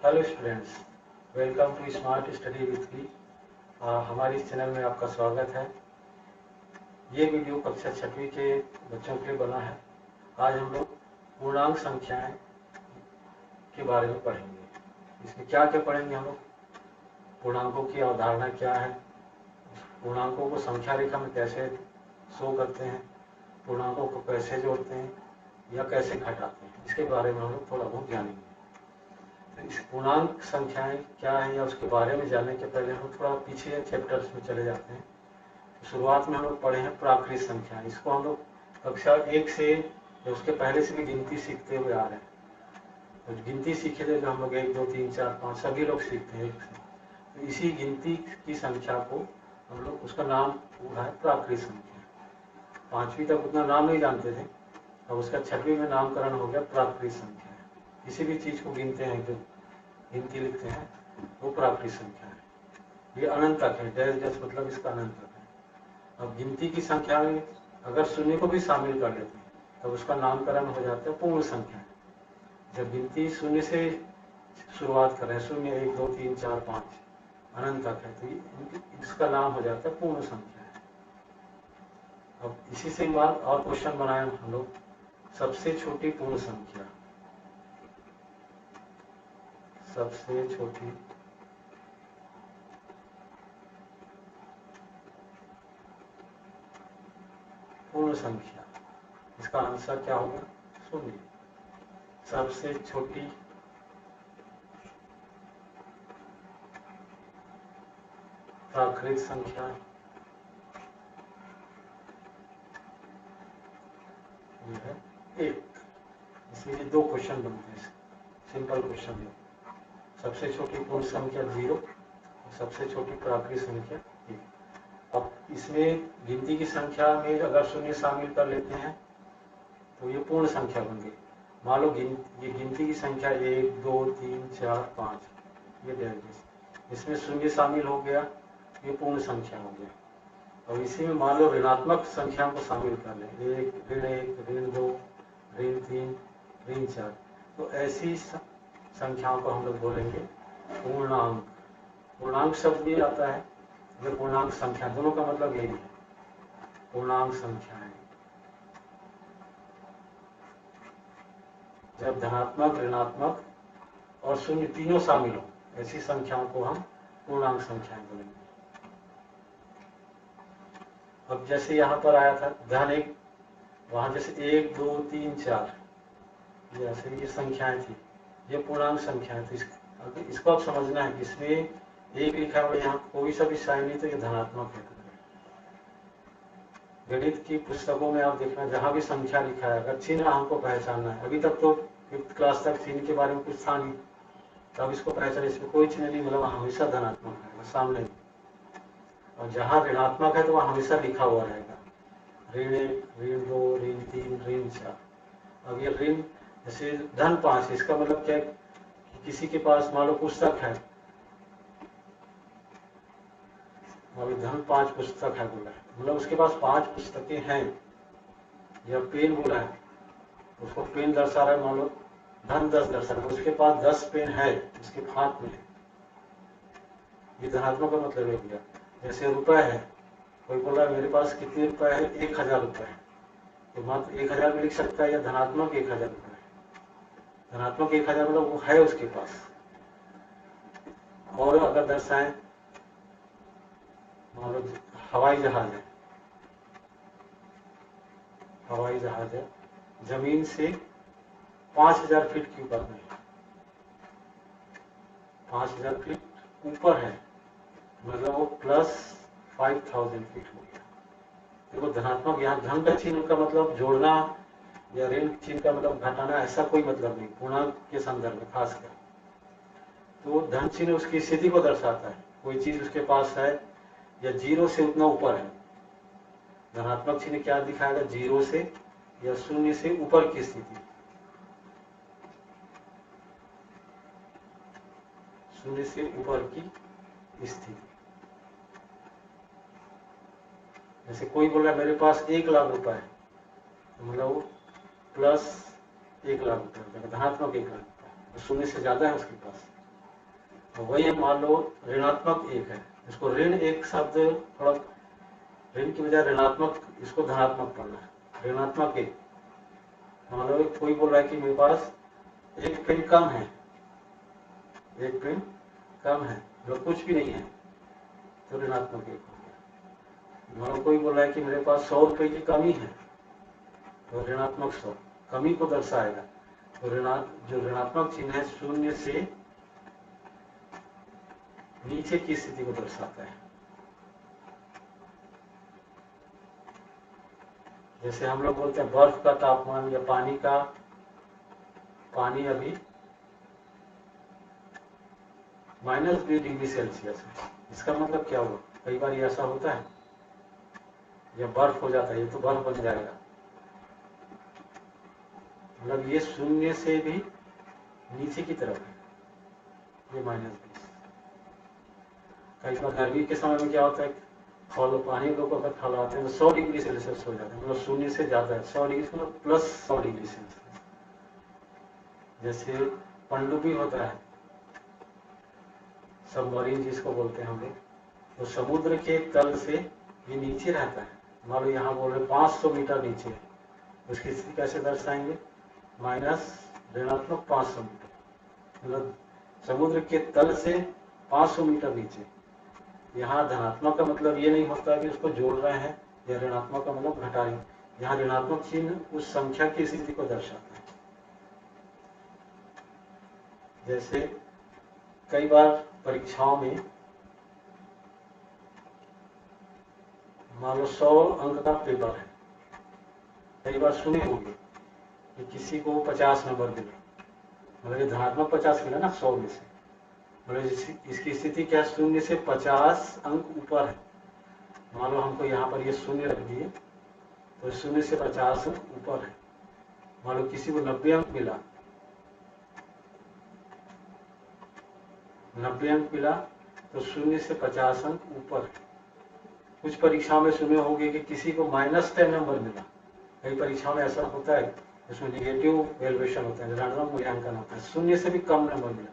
Hello students, welcome to smart study with me. हमारे इस channel में आपका स्वागत है। ये वीडियो कक्षा 6वीं के बच्चों के लिए बना है। आज हम लोग पूर्णांक संख्याएं के बारे में पढ़ेंगे। इसमें क्या क्या पढ़ेंगे हम लोग? पूर्णांकों की अवधारणा क्या है, पूर्णांकों को संख्या रेखा में कैसे शो करते हैं, पूर्णांकों को कैसे जोड़ते हैं या कैसे घटाते हैं, इसके बारे में हम लोग थोड़ा बहुत जानेंगे। इस पूर्णांक संख्याएं क्या है या उसके बारे में जानने के पहले हम थोड़ा पीछे चैप्टर्स में चले जाते हैं। तो शुरुआत में हम लोग पढ़े हैं प्राकृत संख्या। इसको हम लोग कक्षा 1 से या उसके पहले से भी गिनती सीखते हुए आ रहे हैं। तो गिनती सीखे थे जो हम लोग 1 2 3 4 5 सभी लोग सीखते हैं एक से। तो इसी गिनती की संख्या को हम लोग, उसका नाम हुआ है प्राकृत संख्या। 5वीं तक उतना नाम नहीं जानते थे, अब उसका 6वीं में नामकरण हो गया प्राकृत संख्या। किसी भी चीज को गिनते हैं, जो गिनती लिखते हैं, वो प्राकृत संख्या है। ये अनंत तक है, डैश डैश मतलब इसका अनंत तक है। अब गिनती की संख्या में अगर शून्य को भी शामिल कर लेते हैं तब उसका नामकरण हो जाता है पूर्ण संख्या। जब गिनती शून्य से शुरुआत कर रहे हैं, 0 1 2 3 4 5 अनंत तक है, तो इसका नाम हो जाता है पूर्ण संख्या है। अब इसी से बाद और क्वेश्चन बनाए हम लोग, सबसे छोटी पूर्ण संख्या। सबसे छोटी पूर्ण संख्या, इसका आंसर क्या होगा? 0। सबसे छोटी प्राकृत संख्या ये है 1। इसलिए 2 क्वेश्चन बनते हैं, सिंपल क्वेश्चन है। सबसे छोटी पूर्ण संख्या 0, सबसे छोटी प्राकृत संख्या 1। अब इसमें गिनती की संख्या में अगर शून्य शामिल कर लेते हैं तो ये पूर्ण संख्या बन गई। मान लो ये गिनती की संख्या 1 2 3 4 5, ये डैश, इसमें शून्य शामिल हो गया, ये पूर्ण संख्या हो गया। और इसी में मान लो ऋणात्मक संख्याओं को शामिल कर लें, 1 ऋण 1 ऋण 2 ऋण 3 ऋण 4, तो ऐसी संख्याओं को हम लोग बोलेंगे पूर्णांक। पूर्णांक शब्द भी आता है, जो पूर्णांक संख्या, दोनों का मतलब यही है, पूर्णांक संख्याएं। जब धनात्मक, ऋणात्मक और शून्य तीनों शामिल हो, ऐसी संख्याओं को हम पूर्णांक संख्याएं बोलेंगे। अब जैसे यहाँ पर आया था धन 1, वहां जैसे 1 2 3 4, जैसे ये संख्याएं थी, ये पूर्णांक संख्याएं थी। इसको आप समझना है कि इसमें 1 लिखा हुआ, यहाँ कोई सा भी साइन नहीं, तो ये धनात्मक है। गणित की पुस्तकों में आप देखना, जहां भी संख्या लिखा है, अगर चिन्ह हमको पहचानना है, अभी तक तो 5th क्लास तक चिन्ह के बारे में कुछ था नहीं, तब इसको पहचाने, इसमें कोई चिन्ह नहीं मिला, हमेशा धनात्मक है सामने। और जहां ऋणात्मक है तो वहां हमेशा लिखा हुआ रहेगा, ऋण 1 ऋण 2 ऋण 3 ऋण 4। अब ये ऋण, जैसे धन 5, इसका मतलब क्या है? किसी के पास मान लो पुस्तक है, अभी धन 5 पुस्तक है बोला है, मतलब उसके पास 5 पुस्तकें हैं। या पेन बोला है, उसको पेन दर्शा रहा है, मान लो धन 10 दर्शा रहा है, उसके पास 10 पेन है, उसके हाथ में, ये धनात्मक का मतलब है भैया। जैसे रुपए है, कोई बोला मेरे पास कितने रुपए है? 1000 रुपए है, तो मात्र 1000 में लिख सकता है, या धनात्मक 1000 रुपए है। धनात्मक 1000 मतलब वो है उसके पास। और अगर दर्शाएं, मान लो हवाई जहाज है, हवाई जहाज है, जमीन से 5000 फीट के ऊपर में, 5000 फीट ऊपर है, मतलब वो प्लस 5000 फीट हो गया। देखो धनात्मक, यहाँ धन का चिन्ह का मतलब जोड़ना या ऋण चिन्ह का मतलब घटाना, ऐसा कोई मतलब नहीं पूर्णांक के संदर्भ में खासकर। तो धन चिन्ह उसकी स्थिति को दर्शाता है, कोई चीज उसके पास है या 0 से उतना ऊपर है। धनात्मक चिन्ह क्या दिखाएगा? 0 से या 0 से ऊपर की स्थिति, 0 से ऊपर की स्थिति। जैसे कोई बोल रहा है मेरे पास 1 लाख रुपए है, तो मतलब वो प्लस 1 लाख रुपए, धनात्मक 1 लाख रुपए, 0 से ज्यादा है उसके पास। वही मान लो ऋणात्मक 1 है, इसको ऋण 1 शब्द थोड़ा ऋण की बजाय ऋणात्मक, इसको धनात्मक पढ़ना है। ऋणात्मक 1, मान लो कोई बोल रहा है कि मेरे पास एक पेन कम है, एक पेन कम है, मतलब कुछ भी नहीं है, तो ऋणात्मक 1 हो गया। मान लो कोई बोल रहा है कि मेरे पास 100 रुपये की कमी है, तो ऋणात्मक 100 कमी को दर्शाएगा। तो जो ऋणात्मक चिन्ह है शून्य से नीचे की स्थिति को दर्शाता है। जैसे हम लोग बोलते हैं बर्फ का तापमान या पानी अभी -20 डिग्री सेल्सियस है, इसका मतलब क्या हुआ? कई बार ऐसा होता है, जब बर्फ हो जाता है, ये तो बर्फ बन जाएगा, मतलब ये शून्य से भी नीचे की तरफ है, ये -20। कई बार गर्मी के समय में क्या होता है, पानी लोग अगर खौलाते हैं तो 100 डिग्री सेल्सियस हो जाता है, मतलब शून्य से ज्यादा है, 100 डिग्री मतलब +100 डिग्री सेल्सियस। जैसे पनडुब्बी होता है, सबमरीन जिसको बोलते हैं हम लोग, तो समुद्र के तल से ये नीचे रहता है। मान लो यहाँ बोल रहे 500 मीटर नीचे है, उसकी स्थिति कैसे दर्शाएंगे? ऋणात्मक 500 मीटर, मतलब समुद्र के तल से 500 मीटर नीचे। यहाँ धनात्मक का मतलब ये नहीं होता कि उसको जोड़ रहे हैं, या ऋणात्मक का मतलब घटा रहे हैं। यहाँ ऋणात्मक चिन्ह उस संख्या की स्थिति को दर्शाता है। जैसे कई बार परीक्षाओं में मान लो 100 अंक का पेपर है, कई बार सुने होंगे कि किसी को 50 नंबर मिला, मतलब ये धनात्मक 50 मिला ना 100 में से, मतलब इसकी स्थिति क्या, शून्य से 50 अंक ऊपर है। मान लो हमको यहाँ पर ये शून्य रख दिए, तो शून्य से 50 अंक ऊपर है। मान लो किसी को 90 अंक मिला, 90 अंक मिला, तो शून्य से 50 अंक ऊपर है। कुछ परीक्षाओं में सुने होंगे कि किसी को -10 नंबर मिला, कई परीक्षाओं में ऐसा होता है, इसमें निगेटिव वैल्यूएशन होता है, ऋणात्मक मूल्यांकन होता है, शून्य से भी कम नंबर मिला।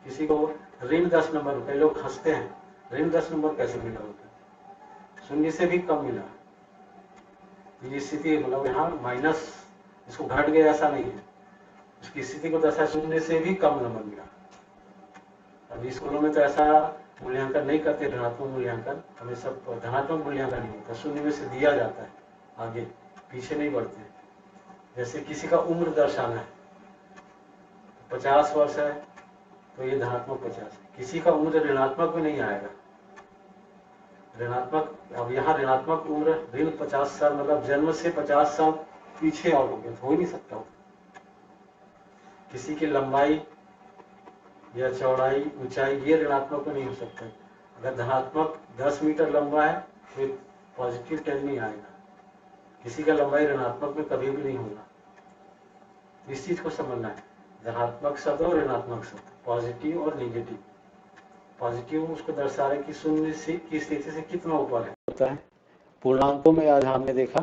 किसी को -10 नंबर, कई लोग हंसते हैं -10 नंबर कैसे मिला होता है, शून्य से भी कम मिला। ये स्थिति मतलब यहाँ माइनस, इसको घट गया ऐसा नहीं है, उसकी स्थिति को दर्शा शून्य से भी कम नंबर मिला। अभी स्कूलों में तो ऐसा मूल्यांकन नहीं करते, धनात्मक मूल्यांकन, हमें सब धनात्मक मूल्यांकन नहीं होता, शून्य में से दिया जाता है, आगे पीछे नहीं बढ़ते। जैसे किसी का उम्र दर्शाना है, 50 वर्ष है, तो ये धनात्मक 50 है। किसी का उम्र ऋणात्मक में नहीं आएगा, ऋणात्मक, अब यहाँ ऋणात्मक उम्र ऋण 50 साल, मतलब जन्म से 50 साल पीछे और हो गया, तो हो ही नहीं सकता। किसी की लंबाई या चौड़ाई, ऊंचाई, ये ऋणात्मक में नहीं हो सकता। अगर धनात्मक 10 मीटर लंबा है तो पॉजिटिव 10 नहीं आएगा, किसी का लंबाई ऋणात्मक में कभी भी नहीं होगा। इस चीज को समझना है, धनात्मक शब्द और ऋणात्मक शब्द, पॉजिटिव और निगेटिव। पॉजिटिव उसको दर्शा रहे कि शून्य से की स्थिति से कितना ऊपर है होता है। पूर्णांकों में आज हमने देखा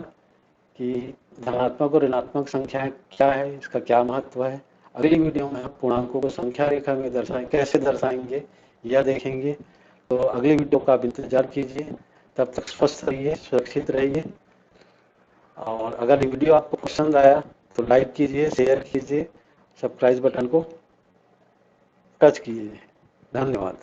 कि धनात्मक और ऋणात्मक संख्याएं क्या है, इसका क्या महत्व है। अगली वीडियो में हम पूर्णांकों को संख्या रेखा में कैसे दर्शाएंगे यह देखेंगे। तो अगली वीडियो का आप इंतजार कीजिए, तब तक स्वस्थ रहिए, सुरक्षित रहिए। और अगर वीडियो आपको पसंद आया तो लाइक कीजिए, शेयर कीजिए, सब्सक्राइब बटन को टच कीजिए। धन्यवाद।